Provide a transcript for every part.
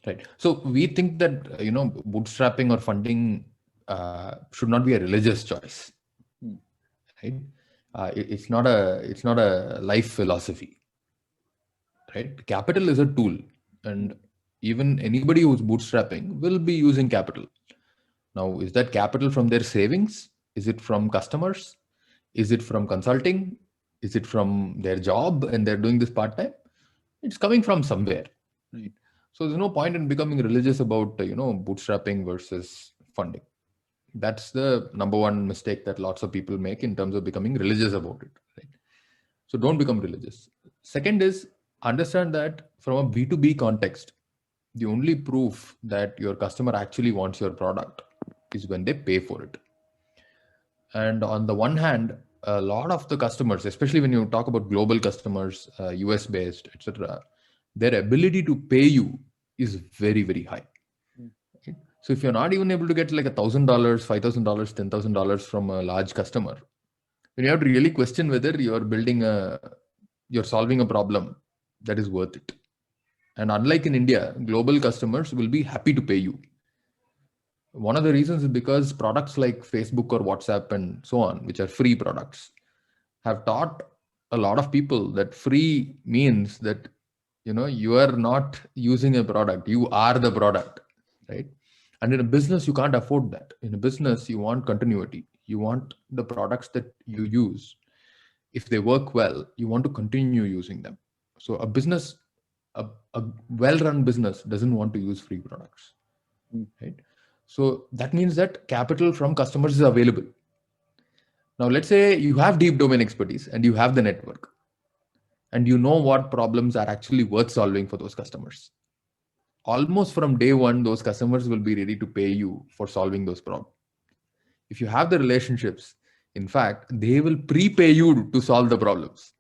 Right. So we think that, bootstrapping or funding should not be a religious choice, right? It's not a life philosophy, right? Capital is a tool, and even anybody who's bootstrapping will be using capital. Now, is that capital from their savings? Is it from customers? Is it from consulting? Is it from their job and they're doing this part time? It's coming from somewhere, right? So there's no point in becoming religious about bootstrapping versus funding. That's the number one mistake that lots of people make in terms of becoming religious about it, right? So don't become religious. Second is, understand that from a B2B context, the only proof that your customer actually wants your product is when they pay for it. And on the one hand, a lot of the customers, especially when you talk about global customers, US based, etc., their ability to pay you is very, very high. Okay? So if you're not even able to get like $1,000, $5,000, $10,000 from a large customer, then you have to really question whether you're solving a problem that is worth it. And unlike in India, global customers will be happy to pay you. One of the reasons is because products like Facebook or WhatsApp and so on, which are free products, have taught a lot of people that free means that you are not using a product, you are the product, right? And in a business, you can't afford that. In a business, you want continuity. You want the products that you use, if they work well, you want to continue using them. So a well-run business doesn't want to use free products, right? So that means that capital from customers is available. Now, let's say you have deep domain expertise and you have the network and you know what problems are actually worth solving for those customers. Almost from day one, those customers will be ready to pay you for solving those problems. If you have the relationships, in fact, they will prepay you to solve the problems.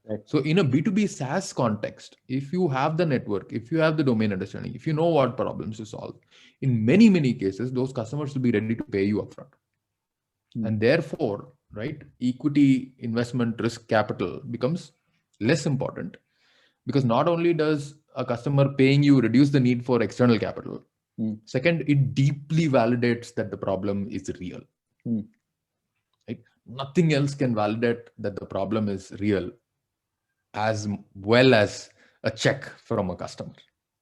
Right. So in a B2B SaaS context, if you have the network, if you have the domain understanding, if you know what problems to solve, in many, many cases, those customers will be ready to pay you upfront. And therefore, right, equity, investment, risk, capital becomes less important, because not only does a customer paying you reduce the need for external capital, second, it deeply validates that the problem is real. Right? Nothing else can validate that the problem is real as well as a check from a customer.